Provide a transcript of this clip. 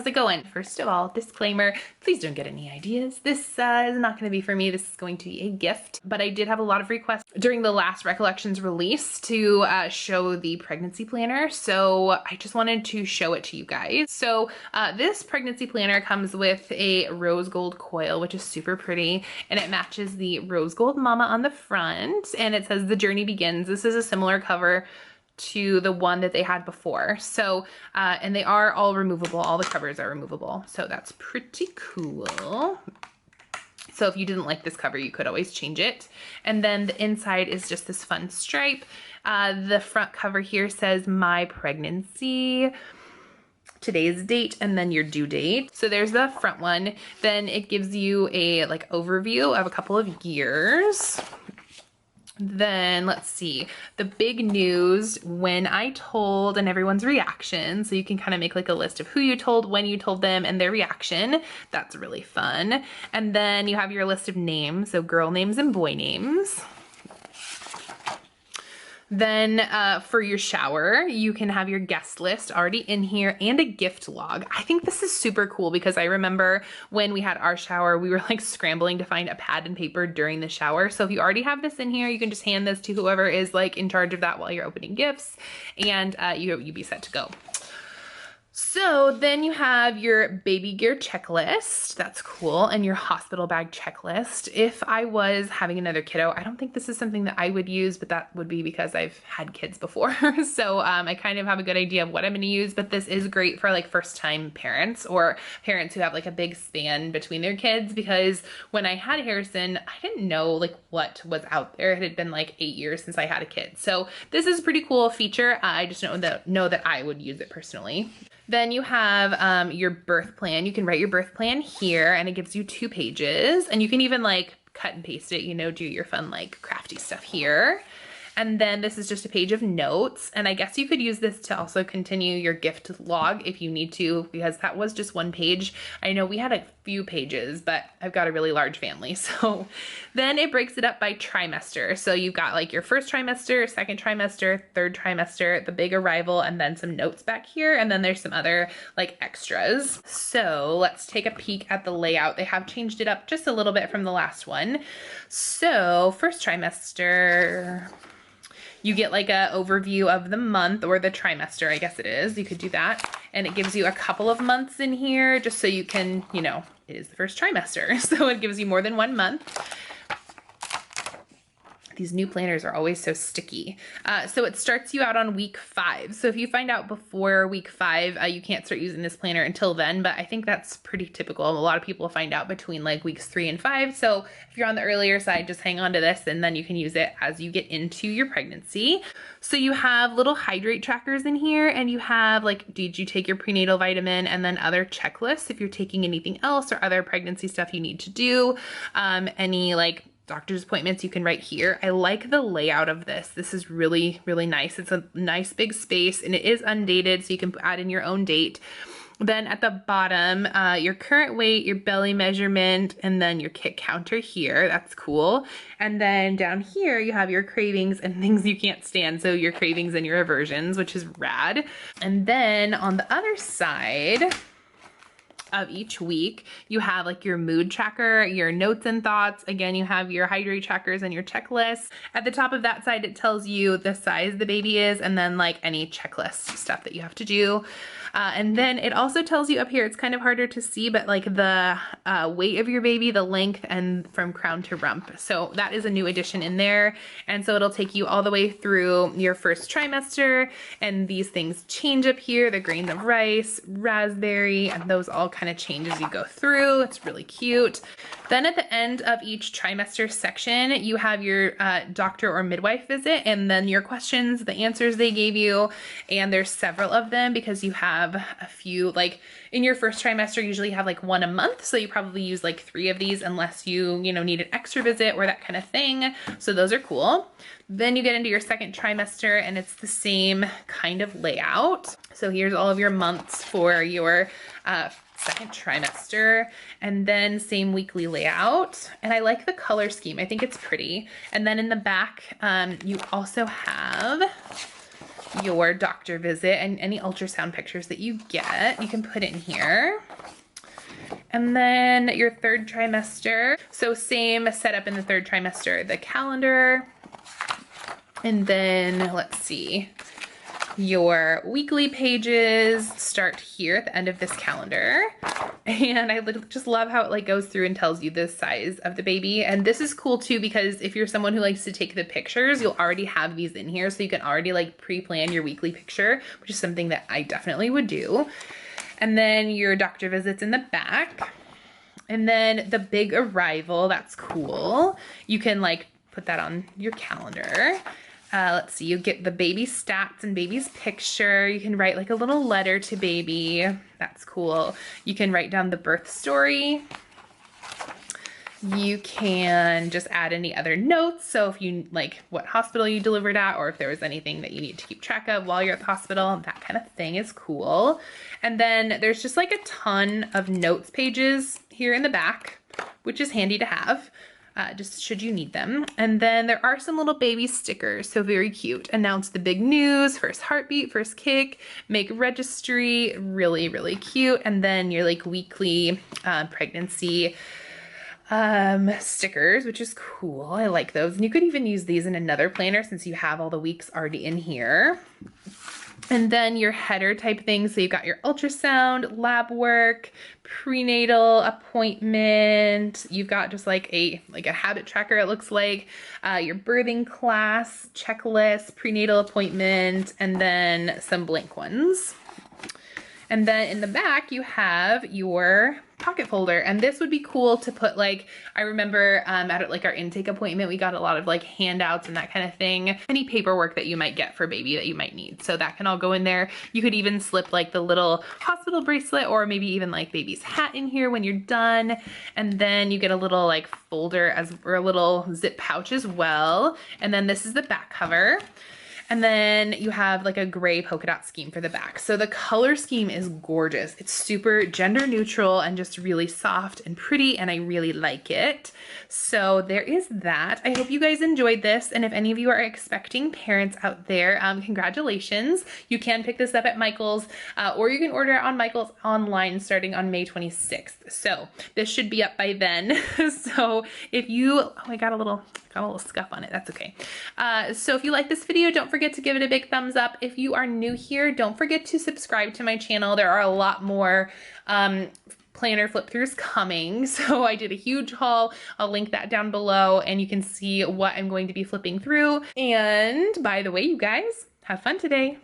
how's it going? First of all, disclaimer, please don't get any ideas. This is not going to be for me. This is going to be a gift, but I did have a lot of requests during the last Recollections release to show the pregnancy planner. So I just wanted to show it to you guys. So this pregnancy planner comes with a rose gold coil, which is super pretty, and it matches the rose gold mama on the front, and it says the journey begins. This is a similar cover to the one that they had before. So, and they are all removable. All the covers are removable. So that's pretty cool. So if you didn't like this cover, you could always change it. And then the inside is just this fun stripe. The front cover here says my pregnancy, today's date, and then your due date. So there's the front one. Then it gives you a like overview of a couple of years. Then let's see, the big news, when I told, and everyone's reaction. So you can kind of make like a list of who you told, when you told them, and their reaction. That's really fun. And then you have your list of names, so girl names and boy names. Then for your shower, you can have your guest list already in here and a gift log. I think this is super cool because I remember when we had our shower, we were like scrambling to find a pad and paper during the shower. So if you already have this in here, you can just hand this to whoever is like in charge of that while you're opening gifts, and you'd be set to go. So then you have your baby gear checklist. That's cool. And your hospital bag checklist. If I was having another kiddo, I don't think this is something that I would use, but that would be because I've had kids before. So I kind of have a good idea of what I'm going to use, but this is great for like first time parents or parents who have like a big span between their kids, because when I had Harrison, I didn't know like what was out there. It had been like 8 years since I had a kid. So this is a pretty cool feature. I just know that I would use it personally. Then you have your birth plan. You can write your birth plan here, and it gives you 2 pages, and you can even like cut and paste it, you know, do your fun like crafty stuff here. And then this is just a page of notes. And I guess you could use this to also continue your gift log if you need to, because that was just 1 page. I know we had a few pages, but I've got a really large family. So then it breaks it up by trimester. So you've got like your first trimester, second trimester, third trimester, the big arrival, and then some notes back here. And then there's some other like extras. So let's take a peek at the layout. They have changed it up just a little bit from the last one. So first trimester, you get like a overview of the month, or the trimester, I guess it is. You could do that. And it gives you a couple of months in here just so you can, you know, it is the first trimester. So it gives you more than 1 month. These new planners are always so sticky. So it starts you out on week 5. So if you find out before week 5, you can't start using this planner until then, but I think that's pretty typical. A lot of people find out between like weeks 3 and 5. So if you're on the earlier side, just hang on to this, and then you can use it as you get into your pregnancy. So you have little hydrate trackers in here, and you have like, did you take your prenatal vitamin, and then other checklists if you're taking anything else or other pregnancy stuff you need to do. Any like doctor's appointments you can write here. I like the layout of this. This is really, really nice. It's a nice big space, and it is undated, so you can add in your own date. Then at the bottom, your current weight, your belly measurement, and then your kick counter here. That's cool. And then down here, you have your cravings and things you can't stand. So your cravings and your aversions, which is rad. And then on the other side of each week, you have like your mood tracker, your notes and thoughts. Again, you have your hydrate trackers and your checklists. At the top of that side, it tells you the size the baby is, and then like any checklist stuff that you have to do. And then it also tells you up here, it's kind of harder to see, but like the weight of your baby, the length, and from crown to rump. So that is a new addition in there. And so it'll take you all the way through your first trimester. And these things change up here, the grains of rice, raspberry, and those all kind of change as you go through. It's really cute. Then at the end of each trimester section, you have your doctor or midwife visit, and then your questions, the answers they gave you. And there's several of them because you have a few, like in your first trimester, usually you have like 1 a month. So you probably use like 3 of these unless you need an extra visit or that kind of thing. So those are cool. Then you get into your second trimester, and it's the same kind of layout. So here's all of your months for your second trimester, and then same weekly layout. And I like the color scheme. I think it's pretty. And then in the back, you also have your doctor visit and any ultrasound pictures that you get, you can put in here. And then your third trimester. So same setup in the third trimester, the calendar. And then let's see, your weekly pages start here at the end of this calendar. And I just love how it like goes through and tells you the size of the baby. And this is cool too, because if you're someone who likes to take the pictures, you'll already have these in here. So you can already like pre-plan your weekly picture, which is something that I definitely would do. And then your doctor visits in the back. And then the big arrival, that's cool. You can like put that on your calendar. Let's see, you get the baby stats and baby's picture. You can write like a little letter to baby. That's cool. You can write down the birth story. You can just add any other notes. So if you like what hospital you delivered at, or if there was anything that you need to keep track of while you're at the hospital, that kind of thing is cool. And then there's just like a ton of notes pages here in the back, which is handy to have. Just should you need them. And then there are some little baby stickers, so very cute. Announce the big news, first heartbeat, first kick, make registry, really, really cute. And then your like weekly pregnancy stickers, which is cool. I like those. And you could even use these in another planner since you have all the weeks already in here. And then your header type things. So you've got your ultrasound, lab work, prenatal appointment. You've got just like a habit tracker, it looks like, your birthing class, checklist, prenatal appointment, and then some blank ones. And then in the back, you have your pocket folder. And this would be cool to put like, I remember at like our intake appointment, we got a lot of like handouts and that kind of thing. Any paperwork that you might get for baby that you might need. So that can all go in there. You could even slip like the little hospital bracelet or maybe even like baby's hat in here when you're done. And then you get a little like folder or a little zip pouch as well. And then this is the back cover. And then you have like a gray polka dot scheme for the back. So the color scheme is gorgeous. It's super gender neutral and just really soft and pretty, and I really like it. So there is that. I hope you guys enjoyed this. And if any of you are expecting parents out there, congratulations. You can pick this up at Michael's or you can order it on Michael's online starting on May 26th. So this should be up by then. So if you, oh, I got a little scuff on it. That's okay. So if you like this video, don't forget to give it a big thumbs up. If you are new here, don't forget to subscribe to my channel. There are a lot more planner flip throughs coming. So I did a huge haul. I'll link that down below and you can see what I'm going to be flipping through. And by the way, you guys, have fun today.